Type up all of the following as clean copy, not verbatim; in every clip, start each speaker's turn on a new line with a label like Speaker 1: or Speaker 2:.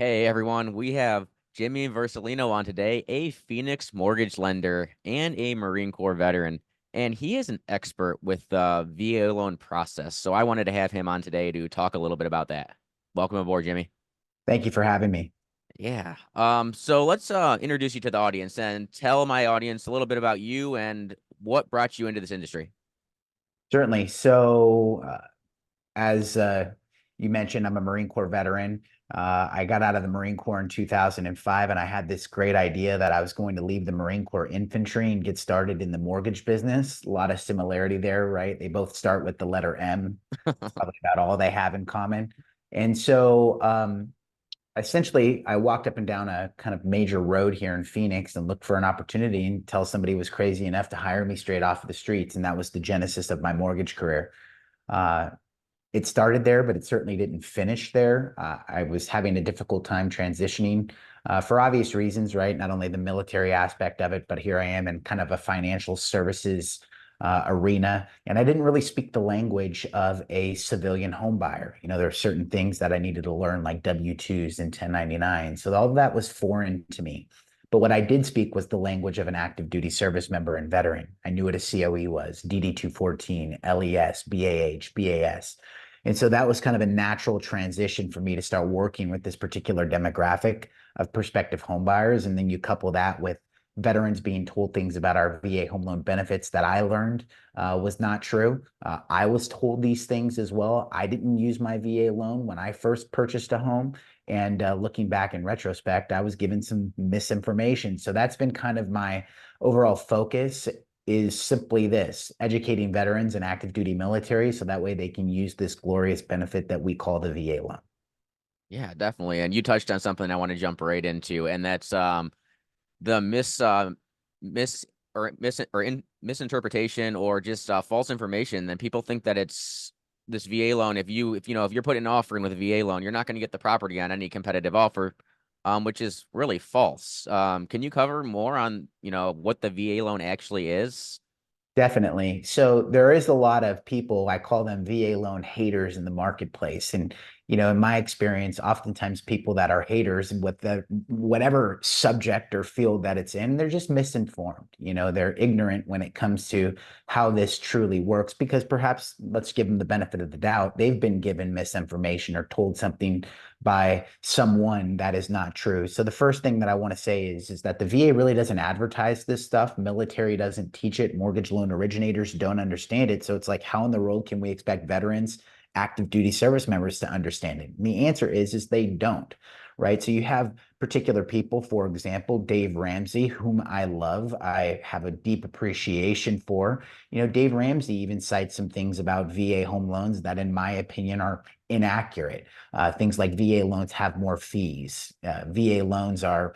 Speaker 1: Hey everyone, we have Jimmy Versalino on today, a Phoenix mortgage lender and a Marine Corps veteran. And he is an expert with the VA loan process. So I wanted to have him on today to talk a little bit about that. Welcome aboard, Jimmy.
Speaker 2: Thank you for having me.
Speaker 1: Yeah. So let's introduce you to the audience and tell my audience a little bit about you and what brought you into this industry.
Speaker 2: Certainly. As you mentioned, I'm a Marine Corps veteran. I got out of the Marine Corps in 2005, and I had this great idea that I was going to leave the Marine Corps infantry and get started in the mortgage business. A lot of similarity there, right? They both start with the letter M. It's probably about all they have in common. And so, essentially, I walked up and down a kind of major road here in Phoenix and looked for an opportunity until somebody was crazy enough to hire me straight off of the streets. And that was the genesis of my mortgage career. Uh, it started there, but it certainly didn't finish there. I was having a difficult time transitioning for obvious reasons, right? Not only the military aspect of it, but here I am in kind of a financial services arena. And I didn't really speak the language of a civilian home buyer. You know, there are certain things that I needed to learn, like W-2s and 1099. So all of that was foreign to me. But what I did speak was the language of an active duty service member and veteran. I knew what a COE was, DD 214, LES, BAH, BAS. And so that was kind of a natural transition for me to start working with this particular demographic of prospective home buyers. And then you couple that with veterans being told things about our VA home loan benefits that I learned was not true. I was told these things as well. I didn't use my VA loan when I first purchased a home. And looking back in retrospect, I was given some misinformation. So that's been kind of my overall focus is simply this: educating veterans and active duty military so that way they can use this glorious benefit that we call the VA loan.
Speaker 1: Yeah, definitely. And you touched on something I want to jump right into, and that's the mis or misinterpretation or just false information. Then people think that it's this VA loan. If you're putting an offer in with a VA loan, you're not going to get the property on any competitive offer, which is really false. Can you cover more on what the VA loan actually is?
Speaker 2: Definitely. So there is a lot of people, I call them VA loan haters in the marketplace. And, you know, in my experience, oftentimes people that are haters with the whatever subject or field that it's in, they're just misinformed. You know, they're ignorant when it comes to how this truly works because perhaps let's give them the benefit of the doubt. They've been given misinformation or told something by someone that is not true. So the first thing that I want to say is that the VA really doesn't advertise this stuff. Military doesn't teach it. Mortgage loan originators don't understand it. So it's like, how in the world can we expect veterans, active duty service members to understand it? And the answer is they don't, right? So you have particular people, for example, Dave Ramsey, whom I love, I have a deep appreciation for. You know, Dave Ramsey even cites some things about VA home loans that, in my opinion, are inaccurate. Things like VA loans have more fees. VA loans are,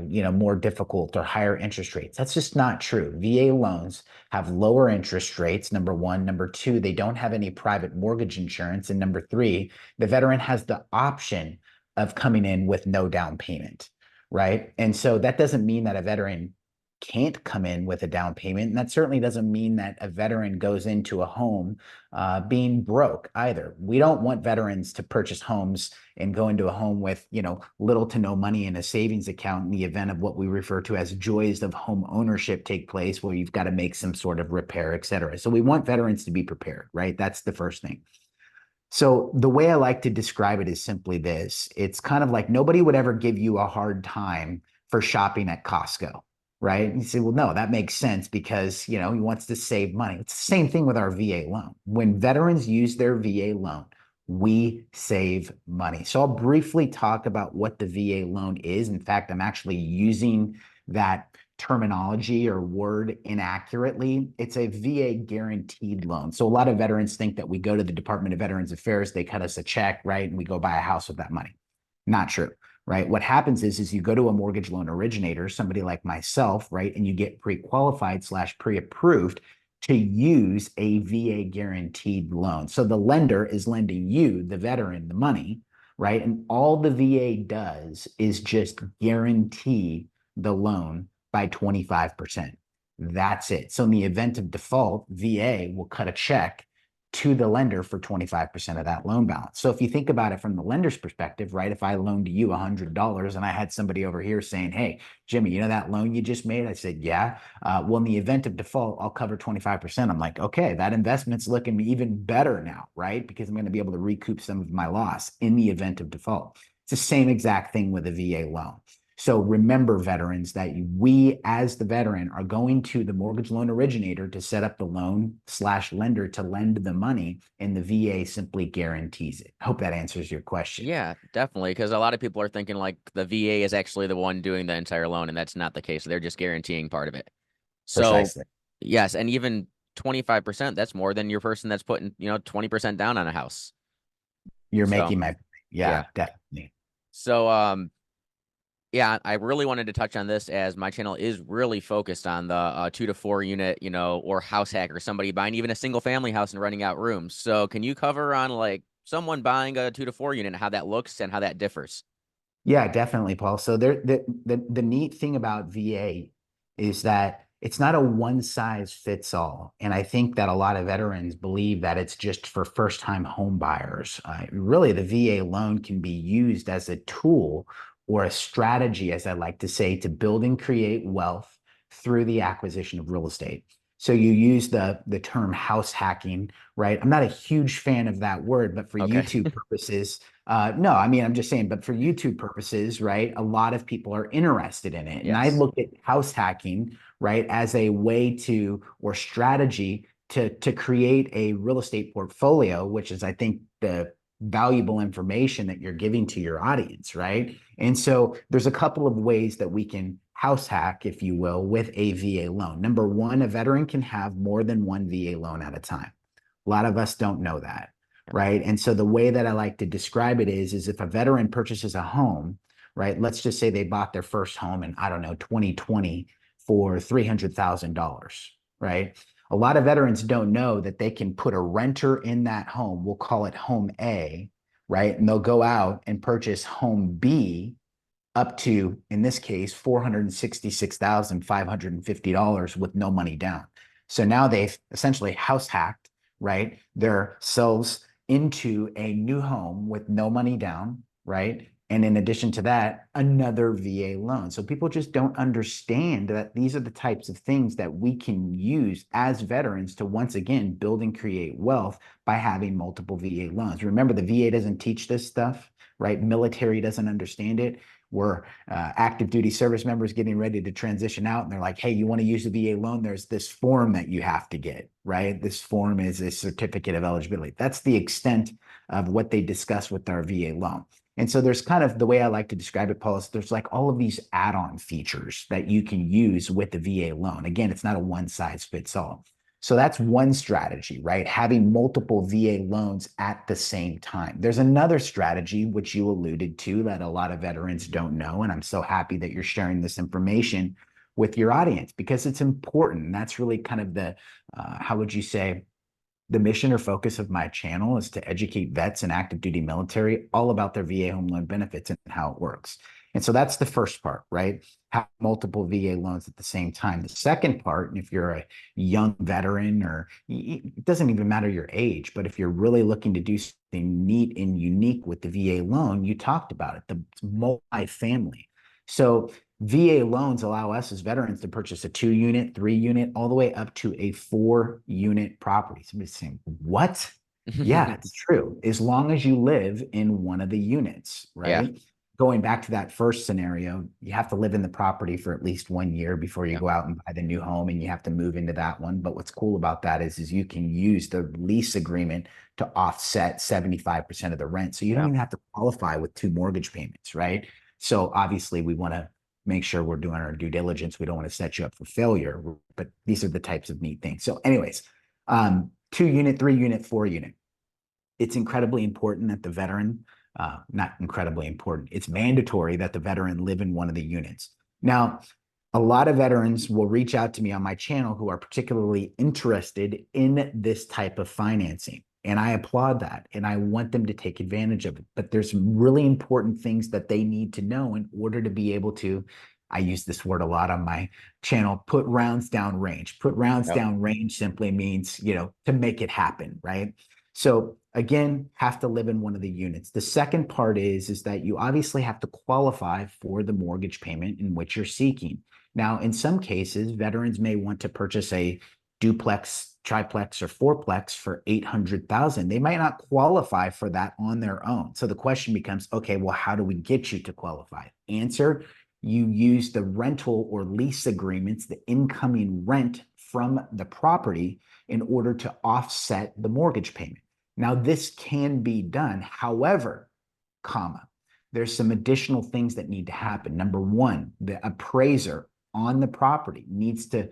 Speaker 2: more difficult or higher interest rates. That's just not true. VA loans have lower interest rates, number one. Number two, they don't have any private mortgage insurance. And number three, the veteran has the option of coming in with no down payment, right? And so that doesn't mean that a veteran can't come in with a down payment. And that certainly doesn't mean that a veteran goes into a home being broke either. We don't want veterans to purchase homes and go into a home with, little to no money in a savings account in the event of what we refer to as joys of home ownership take place, where you've got to make some sort of repair, et cetera. So we want veterans to be prepared, right? That's the first thing. So the way I like to describe it is simply this. It's kind of like nobody would ever give you a hard time for shopping at Costco, right? And you say, well, no, that makes sense because, he wants to save money. It's the same thing with our VA loan. When veterans use their VA loan, we save money. So I'll briefly talk about what the VA loan is. In fact, I'm actually using that terminology or word inaccurately. It's a VA guaranteed loan. So a lot of veterans think that we go to the Department of Veterans Affairs, they cut us a check, right? And we go buy a house with that money. Not true, right? What happens is you go to a mortgage loan originator, somebody like myself, right? And you get pre-qualified / pre-approved to use a VA guaranteed loan. So the lender is lending you, the veteran, the money, right? And all the VA does is just guarantee the loan by 25%. That's it. So in the event of default, VA will cut a check to the lender for 25% of that loan balance. So if you think about it from the lender's perspective, right? If I loaned you $100 and I had somebody over here saying, hey, Jimmy, you know that loan you just made? I said, yeah. Well, in the event of default, I'll cover 25%. I'm like, okay, that investment's looking even better now, right? Because I'm going to be able to recoup some of my loss in the event of default. It's the same exact thing with a VA loan. So remember, veterans, that we as the veteran are going to the mortgage loan originator to set up the loan/lender to lend the money, and the VA simply guarantees it. I hope that answers your question.
Speaker 1: Yeah, definitely. Because a lot of people are thinking like the VA is actually the one doing the entire loan, and that's not the case. They're just guaranteeing part of it. So,
Speaker 2: Precisely.
Speaker 1: yes, and even 25%, that's more than your person that's putting, 20% down on a house.
Speaker 2: You're
Speaker 1: So,
Speaker 2: making my,
Speaker 1: yeah.
Speaker 2: yeah, definitely.
Speaker 1: So, yeah, I really wanted to touch on this as my channel is really focused on the 2 to 4 unit, or house hack or somebody buying even a single family house and renting out rooms. So, can you cover on like someone buying a 2 to 4 unit and how that looks and how that differs?
Speaker 2: Yeah, definitely, Paul. So the neat thing about VA is that it's not a one size fits all. And I think that a lot of veterans believe that it's just for first time home buyers. Really, the VA loan can be used as a tool or a strategy, as I like to say, to build and create wealth through the acquisition of real estate. So you use the term house hacking, right? I'm not a huge fan of that word, but for
Speaker 1: Okay.
Speaker 2: YouTube purposes, no, I mean, I'm just saying, but for YouTube purposes, right, a lot of people are interested in it. And I
Speaker 1: Yes.
Speaker 2: look at house hacking, right, as a way to, or strategy to create a real estate portfolio, which is, I think, the valuable information that you're giving to your audience, right? And so there's a couple of ways that we can house hack, if you will, with a VA loan. Number one, a veteran can have more than one VA loan at a time. A lot of us don't know that, right? And so the way that I like to describe it is if a veteran purchases a home, right? Let's just say they bought their first home in, I don't know, 2020 for $300,000, right? A lot of veterans don't know that they can put a renter in that home. We'll call it home A, right? And they'll go out and purchase home B up to, in this case, $466,550 with no money down. So now they've essentially house hacked, right, themselves into a new home with no money down, right? And in addition to that, another VA loan. So people just don't understand that these are the types of things that we can use as veterans to once again build and create wealth by having multiple VA loans. Remember, the VA doesn't teach this stuff, right? Military doesn't understand it. We're active duty service members getting ready to transition out, and they're like, hey, you want to use the VA loan? There's this form that you have to get, right? This form is a certificate of eligibility. That's the extent of what they discuss with our VA loan. And so there's kind of, the way I like to describe it, Paul, is there's like all of these add-on features that you can use with the VA loan. Again, it's not a one size fits all. So that's one strategy, right? Having multiple VA loans at the same time. There's another strategy, which you alluded to, that a lot of veterans don't know. And I'm so happy that you're sharing this information with your audience because it's important. And that's really kind of the, how would you say, the mission or focus of my channel is to educate vets and active duty military all about their VA home loan benefits and how it works. And so that's the first part, right? Have multiple VA loans at the same time. The second part, and if you're a young veteran or it doesn't even matter your age, but if you're really looking to do something neat and unique with the VA loan, you talked about it, the multi-family. So VA loans allow us as veterans to purchase a 2 unit, 3 unit, all the way up to a 4 unit property. Somebody's saying, what? Yeah, it's true. As long as you live in one of the units,
Speaker 1: Yeah.
Speaker 2: right? Going back to that first scenario, you have to live in the property for at least 1 year before you
Speaker 1: Yeah.
Speaker 2: go out and buy the new home, and you have to move into that one. But what's cool about that is you can use the lease agreement to offset 75% of the rent. So you don't
Speaker 1: Yeah.
Speaker 2: even have to qualify with 2 mortgage payments, right? So obviously we want to make sure we're doing our due diligence. We don't want to set you up for failure, but these are the types of neat things. So anyways, 2 unit, 3 unit, 4 unit. It's incredibly important that the veteran, not incredibly important, it's mandatory that the veteran live in one of the units. Now, a lot of veterans will reach out to me on my channel who are particularly interested in this type of financing. And I applaud that. And I want them to take advantage of it. But there's some really important things that they need to know in order to be able to I use this word a lot on my channel, put rounds down range. Put rounds
Speaker 1: Yep.
Speaker 2: down range simply means, to make it happen, right? So again, have to live in one of the units. The second part is that you obviously have to qualify for the mortgage payment in which you're seeking. Now, in some cases, veterans may want to purchase a duplex, triplex, or fourplex for 800,000. They might not qualify for that on their own. So the question becomes, okay, well, how do we get you to qualify? Answer, you use the rental or lease agreements, the incoming rent from the property in order to offset the mortgage payment. Now, this can be done. However, there's some additional things that need to happen. Number one, the appraiser on the property needs to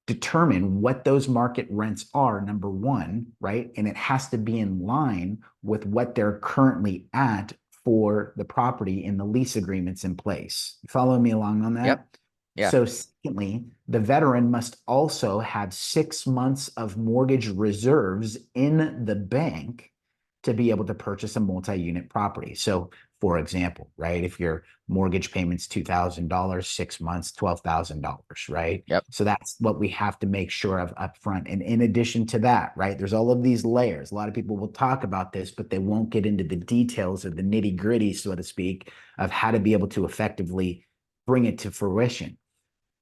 Speaker 2: determine what those market rents are, number one, right? And it has to be in line with what they're currently at for the property in the lease agreements in place. You follow me along on
Speaker 1: Yep.
Speaker 2: that?
Speaker 1: Yeah.
Speaker 2: So, secondly, the veteran must also have 6 months of mortgage reserves in the bank to be able to purchase a multi-unit property. So, for example, right, if your mortgage payment's $2,000, 6 months, $12,000, right?
Speaker 1: Yep.
Speaker 2: So that's what we have to make sure of upfront. And in addition to that, right, there's all of these layers. A lot of people will talk about this, but they won't get into the details or the nitty gritty, so to speak, of how to be able to effectively bring it to fruition.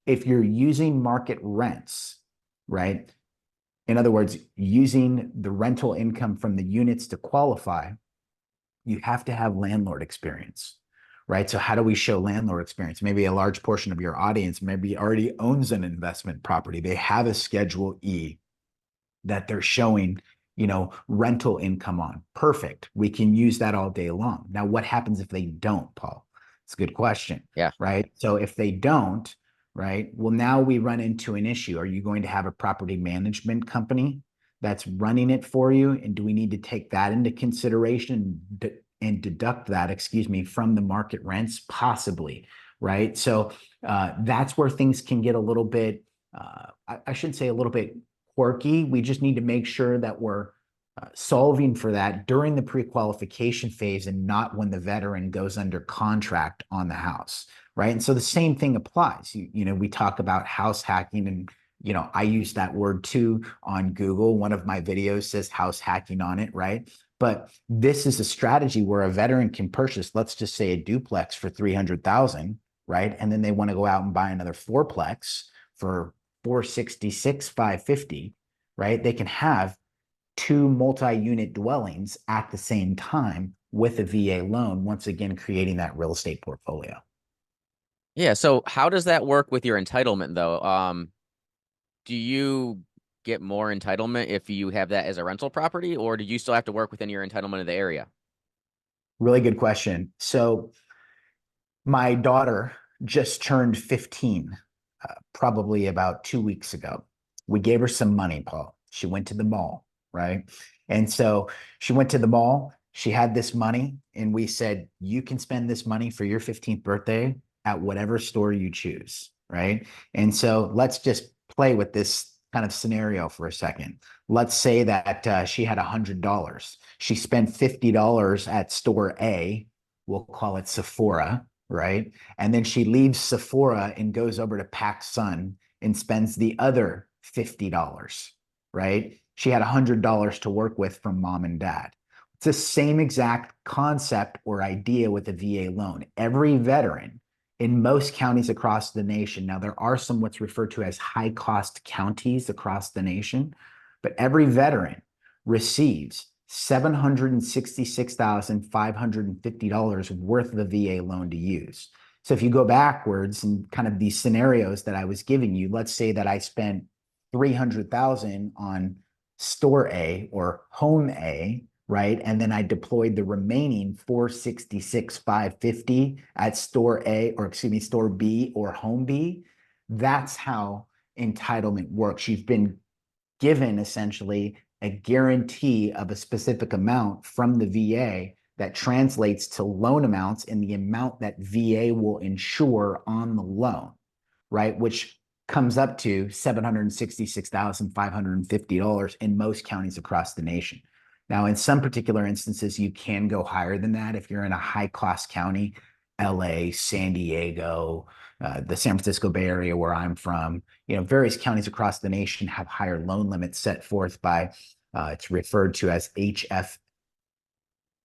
Speaker 2: If you're using market rents, right, in other words, using the rental income from the units to qualify, you have to have landlord experience, right? So how do we show landlord experience? Maybe a large portion of your audience maybe already owns an investment property. They have a Schedule E that they're showing, rental income on. Perfect. We can use that all day long. Now, what happens if they don't, Paul? It's a good question,
Speaker 1: Yeah.
Speaker 2: right? So if they don't, right, well, now we run into an issue. Are you going to have a property management company that's running it for you? And do we need to take that into consideration and deduct that, excuse me, from the market rents? Possibly, right? So that's where things can get a little bit, I shouldn't say a little bit quirky. We just need to make sure that we're solving for that during the pre-qualification phase and not when the veteran goes under contract on the house, right? And so the same thing applies. We talk about house hacking, and I use that word too on Google. One of my videos says house hacking on it, right? But this is a strategy where a veteran can purchase, let's just say, a duplex for 300,000, right? And then they want to go out and buy another fourplex for 466, 550, right? They can have two multi-unit dwellings at the same time with a VA loan, once again, creating that real estate portfolio.
Speaker 1: Yeah. So how does that work with your entitlement though? Do you get more entitlement if you have that as a rental property, or do you still have to work within your entitlement of the area?
Speaker 2: Really good question. So my daughter just turned 15, probably about 2 weeks ago. We gave her some money, Paul. She went to the mall, right? And so she went to the mall. She had this money, and we said, you can spend this money for your 15th birthday at whatever store you choose, right? And so let's just play with this kind of scenario for a second. Let's say that she had $100. She spent $50 at store A, we'll call it Sephora, right? And then she leaves Sephora and goes over to PacSun and spends the other $50, right? She had $100 to work with from mom and dad. It's the same exact concept or idea with a VA loan. Every veteran in most counties across the nation, now there are some what's referred to as high cost counties across the nation, but every veteran receives $766,550 worth of the VA loan to use. So if you go backwards and kind of these scenarios that I was giving you, let's say that I spent 300,000 on store A or home A, right? And then I deployed the remaining 466,550 at store A, or excuse me, store B or home B. That's how entitlement works. You've been given essentially a guarantee of a specific amount from the VA that translates to loan amounts and the amount that VA will insure on the loan, right? Which comes up to $766,550 in most counties across the nation. Now, in some particular instances, you can go higher than that if you're in a high cost county. LA, San Diego, the San Francisco Bay Area where I'm from, various counties across the nation have higher loan limits set forth by, it's referred to as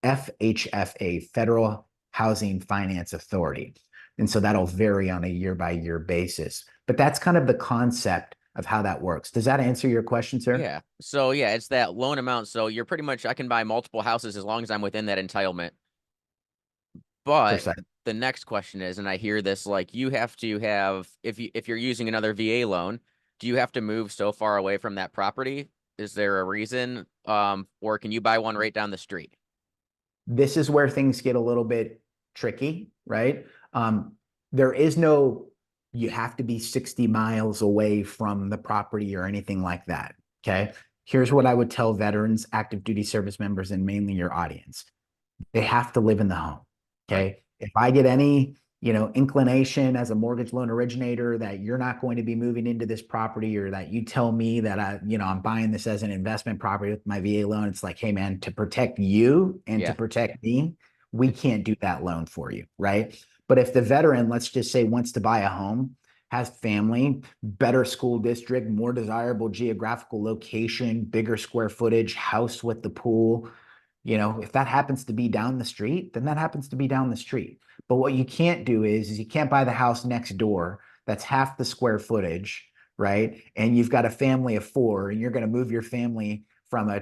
Speaker 2: FHFA, Federal Housing Finance Authority. And so that'll vary on a year by year basis. But that's kind of the concept of how that works. Does that answer your question, sir?
Speaker 1: Yeah. So yeah, it's that loan amount. So you're pretty much I can buy multiple houses as long as I'm within that entitlement. But
Speaker 2: Precisely.
Speaker 1: the next question is, and I hear this like you have to have if you're using another VA loan, do you have to move so far away from that property? Is there a reason? Or can you buy one right down the street?
Speaker 2: This is where things get a little bit tricky, right? There is no, you have to be 60 miles away from the property or anything like that. Okay. Here's what I would tell veterans, active duty service members, and mainly your audience. They have to live in the home.
Speaker 1: Right.
Speaker 2: Okay. If I get any, inclination as a mortgage loan originator that you're not going to be moving into this property, or that you tell me that I'm buying this as an investment property with my VA loan, it's like, hey man, to protect you and to
Speaker 1: Yeah.
Speaker 2: protect me, we can't do that loan for you. Right. But if the veteran, let's just say, wants to buy a home, has family, better school district, more desirable geographical location, bigger square footage, house with the pool, if that happens to be down the street, then that happens to be down the street. But what you can't do is you can't buy the house next door that's half the square footage, right? And you've got a family of four, and you're going to move your family from a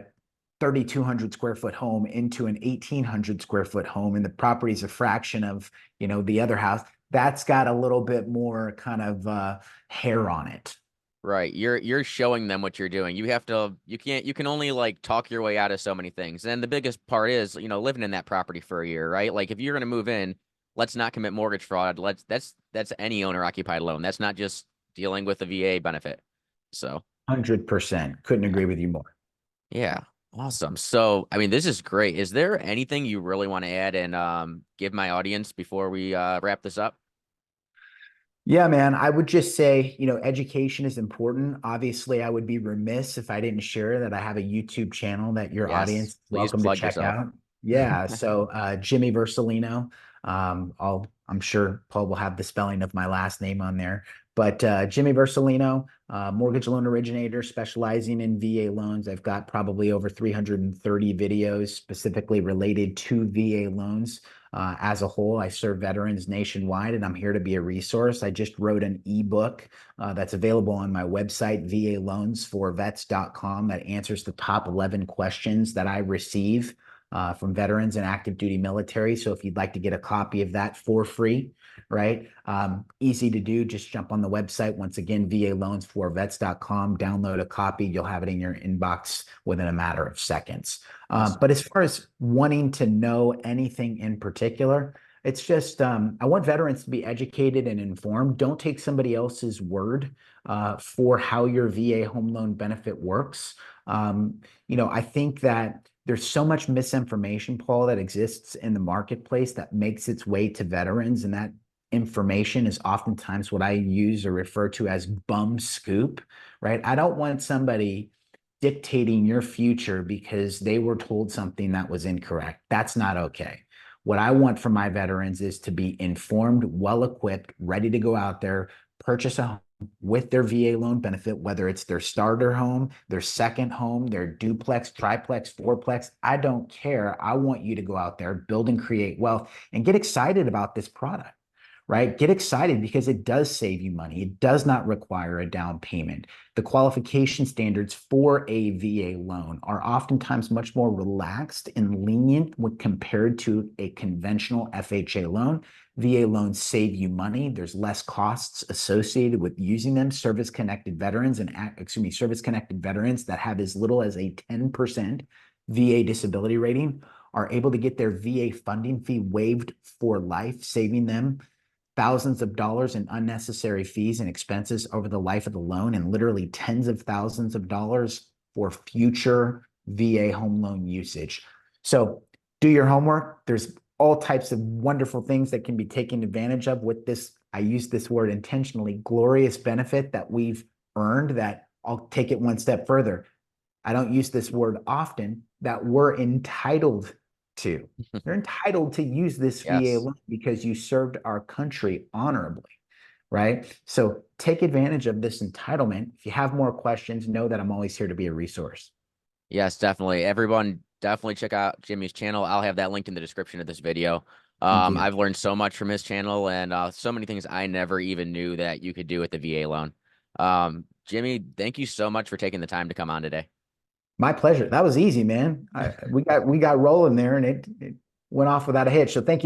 Speaker 2: 3,200 square foot home into an 1,800 square foot home, and the property's a fraction of, the other house. That's got a little bit more kind of hair on it.
Speaker 1: Right. You're showing them what you're doing. You can only like talk your way out of so many things. And the biggest part is, living in that property for a year, right? Like if you're gonna move in, let's not commit mortgage fraud. That's any owner occupied loan. That's not just dealing with the VA benefit. So
Speaker 2: 100%. Couldn't
Speaker 1: yeah.
Speaker 2: agree with you more.
Speaker 1: Yeah. Awesome. So I mean, this is great. Is there anything you really want to add and give my audience before we wrap this up?
Speaker 2: Yeah, man, I would just say, education is important. Obviously, I would be remiss if I didn't share that I have a YouTube channel that your audience
Speaker 1: Yes.
Speaker 2: is
Speaker 1: Please
Speaker 2: welcome to
Speaker 1: plug
Speaker 2: check
Speaker 1: yourself.
Speaker 2: out. Yeah, so Jimmy Versalino. I'm sure Paul will have the spelling of my last name on there. But Jimmy Versalino, mortgage loan originator specializing in VA loans. I've got probably over 330 videos specifically related to VA loans. As a whole, I serve veterans nationwide, and I'm here to be a resource. I just wrote an ebook that's available on my website, valoansforvets.com, that answers the top 11 questions that I receive from veterans and active duty military. So if you'd like to get a copy of that for free, right? Easy to do. Just jump on the website. Once again, valoansforvets.com, download a copy. You'll have it in your inbox within a matter of seconds.
Speaker 1: Awesome.
Speaker 2: But as far as wanting to know anything in particular, it's just I want veterans to be educated and informed. Don't take somebody else's word for how your VA home loan benefit works. I think that there's so much misinformation, Paul, that exists in the marketplace that makes its way to veterans, and that information is oftentimes what I use or refer to as bum scoop, right? I don't want somebody dictating your future because they were told something that was incorrect. That's not okay. What I want from my veterans is to be informed, well equipped, ready to go out there, purchase a home with their VA loan benefit, whether it's their starter home, their second home, their duplex, triplex, fourplex. I don't care. I want you to go out there, build and create wealth, and get excited about this product, right? Get excited because it does save you money. It does not require a down payment. The qualification standards for a VA loan are oftentimes much more relaxed and lenient when compared to a conventional FHA loan. VA loans save you money. There's less costs associated with using them. Service-connected veterans service-connected veterans that have as little as a 10% VA disability rating are able to get their VA funding fee waived for life, saving them thousands of dollars in unnecessary fees and expenses over the life of the loan, and literally tens of thousands of dollars for future VA home loan usage. So do your homework. There's all types of wonderful things that can be taken advantage of with this. I use this word intentionally, glorious benefit that we've earned. That I'll take it one step further. I don't use this word often, that we're entitled to. You're entitled to use this VA
Speaker 1: Yes.
Speaker 2: loan because you served our country honorably, right? So take advantage of this entitlement. If you have more questions, know that I'm always here to be a resource.
Speaker 1: Yes, definitely. Everyone definitely check out Jimmy's channel. I'll have that linked in the description of this video.
Speaker 2: Thank you.
Speaker 1: I've learned so much from his channel and so many things I never even knew that you could do with the VA loan. Jimmy, thank you so much for taking the time to come on today.
Speaker 2: My pleasure. That was easy, man. We got rolling there and it went off without a hitch. So thank you.